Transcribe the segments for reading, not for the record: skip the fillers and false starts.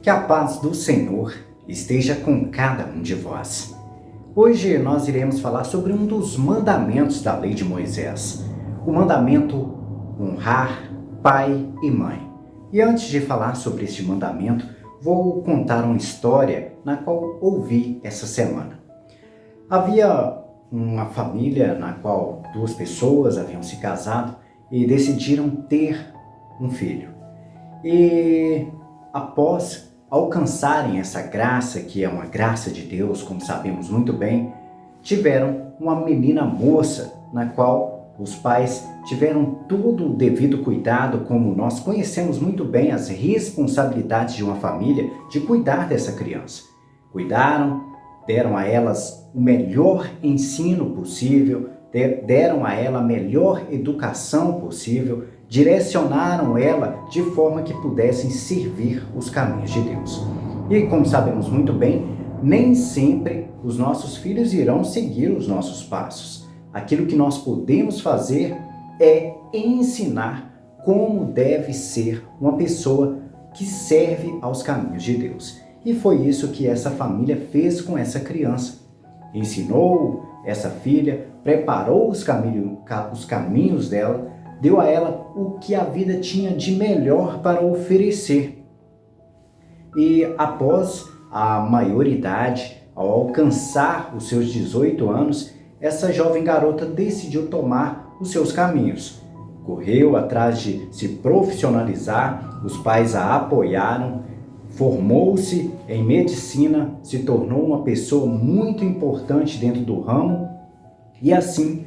Que a paz do Senhor esteja com cada um de vós. Hoje nós iremos falar sobre um dos mandamentos da lei de Moisés, o mandamento honrar pai e mãe. E antes de falar sobre este mandamento, vou contar uma história na qual ouvi essa semana. Havia uma família na qual duas pessoas haviam se casado e decidiram ter um filho. E após alcançarem essa graça, que é uma graça de Deus, como sabemos muito bem, tiveram uma menina moça, na qual os pais tiveram todo o devido cuidado, como nós conhecemos muito bem as responsabilidades de uma família, de cuidar dessa criança. Cuidaram, deram a elas o melhor ensino possível, deram a ela a melhor educação possível, direcionaram ela de forma que pudessem servir os caminhos de Deus. E como sabemos muito bem, nem sempre os nossos filhos irão seguir os nossos passos. Aquilo que nós podemos fazer é ensinar como deve ser uma pessoa que serve aos caminhos de Deus. E foi isso que essa família fez com essa criança. Ensinou essa filha, preparou os caminhos dela, deu a ela o que a vida tinha de melhor para oferecer. E após a maioridade, ao alcançar os seus 18 anos, essa jovem garota decidiu tomar os seus caminhos. Correu atrás de se profissionalizar, os pais a apoiaram, formou-se em medicina, se tornou uma pessoa muito importante dentro do ramo e assim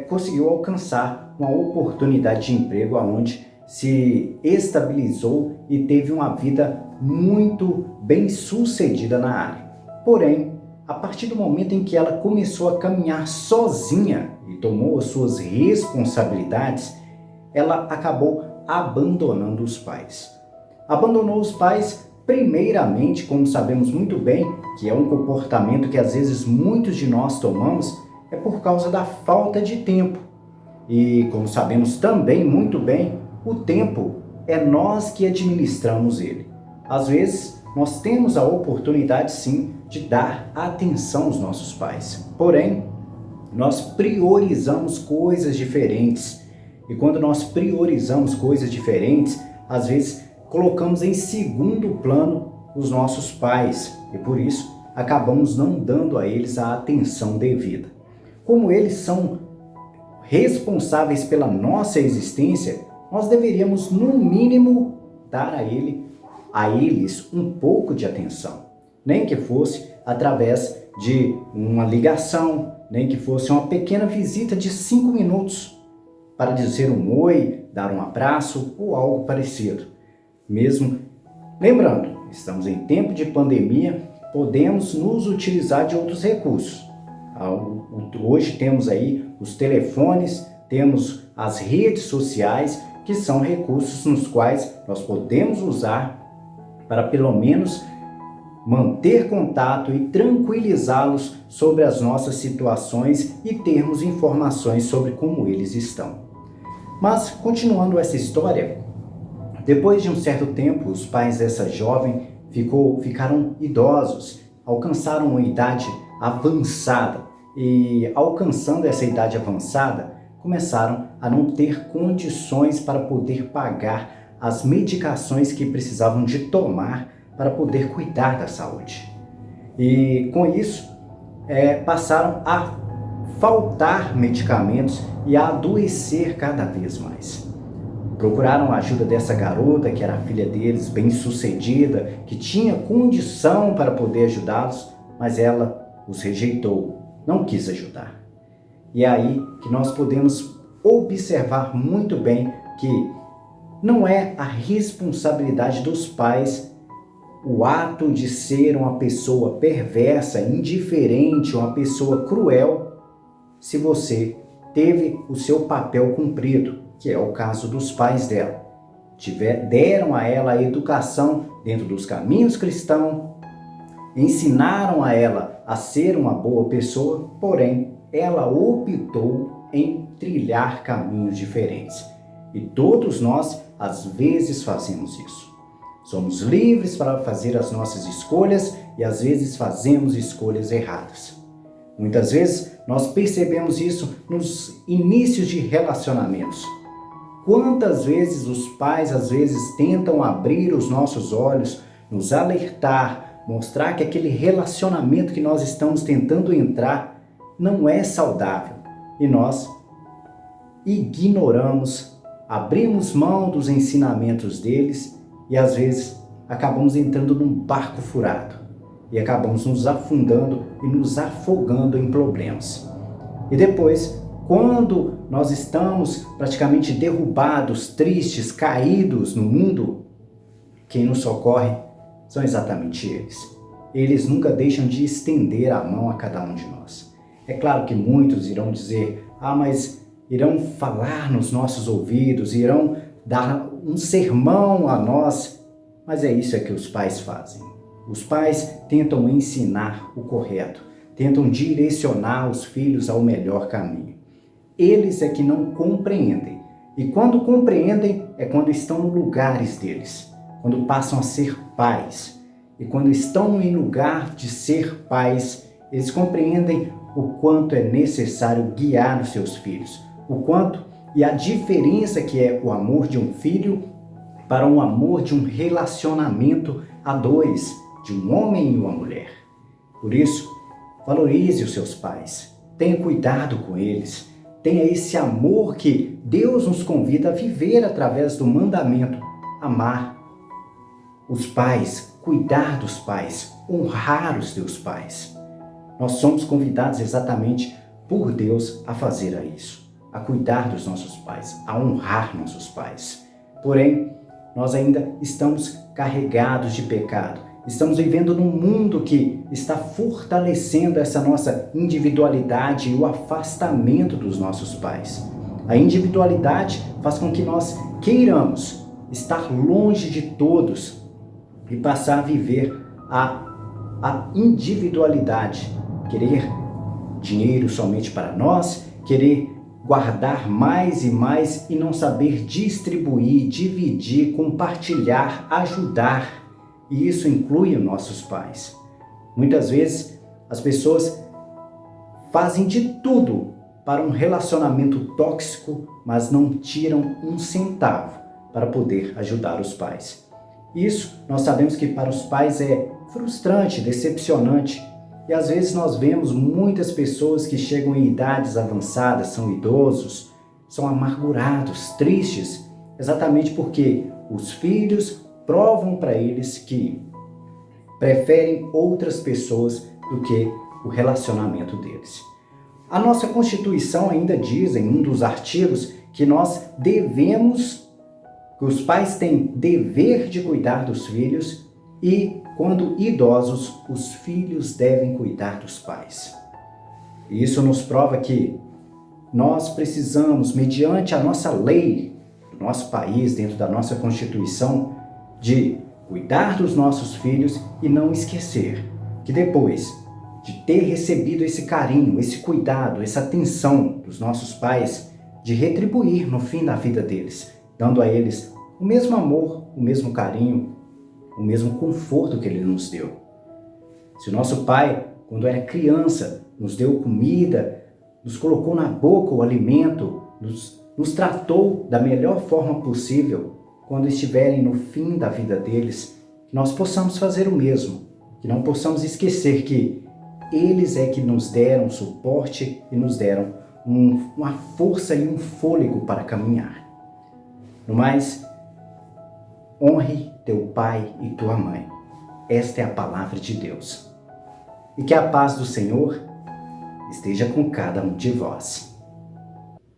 conseguiu alcançar uma oportunidade de emprego onde se estabilizou e teve uma vida muito bem sucedida na área. Porém, a partir do momento em que ela começou a caminhar sozinha e tomou as suas responsabilidades, ela acabou abandonando os pais. Abandonou os pais, primeiramente, como sabemos muito bem, que é um comportamento que às vezes muitos de nós tomamos, é por causa da falta de tempo. E como sabemos também muito bem, o tempo é nós que administramos ele. Às vezes, nós temos a oportunidade sim de dar atenção aos nossos pais. Porém, nós priorizamos coisas diferentes. E quando nós priorizamos coisas diferentes, às vezes colocamos em segundo plano os nossos pais. E por isso, acabamos não dando a eles a atenção devida. Como eles são responsáveis pela nossa existência, nós deveríamos, no mínimo, dar a eles um pouco de atenção. Nem que fosse através de uma ligação, nem que fosse uma pequena visita de 5 minutos para dizer um oi, dar um abraço ou algo parecido. Mesmo lembrando, estamos em tempo de pandemia, podemos nos utilizar de outros recursos. Hoje temos aí os telefones, temos as redes sociais, que são recursos nos quais nós podemos usar para pelo menos manter contato e tranquilizá-los sobre as nossas situações e termos informações sobre como eles estão. Mas, continuando essa história, depois de um certo tempo, os pais dessa jovem ficaram idosos, alcançaram uma idade avançada e, alcançando essa idade avançada, começaram a não ter condições para poder pagar as medicações que precisavam de tomar para poder cuidar da saúde. E com isso, passaram a faltar medicamentos e a adoecer cada vez mais. Procuraram a ajuda dessa garota, que era a filha deles, bem-sucedida, que tinha condição para poder ajudá-los, mas ela os rejeitou, não quis ajudar. E é aí que nós podemos observar muito bem que não é a responsabilidade dos pais o ato de ser uma pessoa perversa, indiferente, uma pessoa cruel, se você teve o seu papel cumprido, que é o caso dos pais dela. Deram a ela a educação dentro dos caminhos cristãos, ensinaram a ela a ser uma boa pessoa, porém, ela optou em trilhar caminhos diferentes. E todos nós, às vezes, fazemos isso. Somos livres para fazer as nossas escolhas e às vezes fazemos escolhas erradas. Muitas vezes nós percebemos isso nos inícios de relacionamentos. Quantas vezes os pais às vezes tentam abrir os nossos olhos, nos alertar, mostrar que aquele relacionamento que nós estamos tentando entrar não é saudável e nós ignoramos, abrimos mão dos ensinamentos deles e às vezes acabamos entrando num barco furado e acabamos nos afundando e nos afogando em problemas. E depois, quando nós estamos praticamente derrubados, tristes, caídos no mundo, quem nos socorre são exatamente eles. Eles nunca deixam de estender a mão a cada um de nós. É claro que muitos irão dizer, mas irão falar nos nossos ouvidos, irão dar um sermão a nós, mas é isso que os pais fazem. Os pais tentam ensinar o correto, tentam direcionar os filhos ao melhor caminho. Eles é que não compreendem. E quando compreendem é quando estão nos lugares deles, quando passam a ser pais. E quando estão em lugar de ser pais, eles compreendem o quanto é necessário guiar os seus filhos, o quanto e a diferença que é o amor de um filho para um amor de um relacionamento a dois, de um homem e uma mulher. Por isso, valorize os seus pais, tenha cuidado com eles, tenha esse amor que Deus nos convida a viver através do mandamento, amar os pais, cuidar dos pais, honrar os teus pais. Nós somos convidados exatamente por Deus a fazer isso, a cuidar dos nossos pais, a honrar nossos pais. Porém, nós ainda estamos carregados de pecado. Estamos vivendo num mundo que está fortalecendo essa nossa individualidade e o afastamento dos nossos pais. A individualidade faz com que nós queiramos estar longe de todos e passar a viver a individualidade. Querer dinheiro somente para nós, querer guardar mais e mais e não saber distribuir, dividir, compartilhar, ajudar. E isso inclui os nossos pais. Muitas vezes as pessoas fazem de tudo para um relacionamento tóxico, mas não tiram um centavo para poder ajudar os pais. Isso nós sabemos que para os pais é frustrante, decepcionante. E às vezes nós vemos muitas pessoas que chegam em idades avançadas, são idosos, são amargurados, tristes, exatamente porque os filhos provam para eles que preferem outras pessoas do que o relacionamento deles. A nossa Constituição ainda diz, em um dos artigos, que nós devemos, que os pais têm dever de cuidar dos filhos e, quando idosos, os filhos devem cuidar dos pais. E isso nos prova que nós precisamos, mediante a nossa lei, do nosso país, dentro da nossa Constituição, de cuidar dos nossos filhos e não esquecer que depois de ter recebido esse carinho, esse cuidado, essa atenção dos nossos pais, de retribuir no fim da vida deles, dando a eles o mesmo amor, o mesmo carinho, o mesmo conforto que ele nos deu. Se o nosso pai, quando era criança, nos deu comida, nos colocou na boca o alimento, nos tratou da melhor forma possível, quando estiverem no fim da vida deles, que nós possamos fazer o mesmo, que não possamos esquecer que eles é que nos deram suporte e nos deram uma força e um fôlego para caminhar. No mais, honre teu pai e tua mãe. Esta é a palavra de Deus. E que a paz do Senhor esteja com cada um de vós.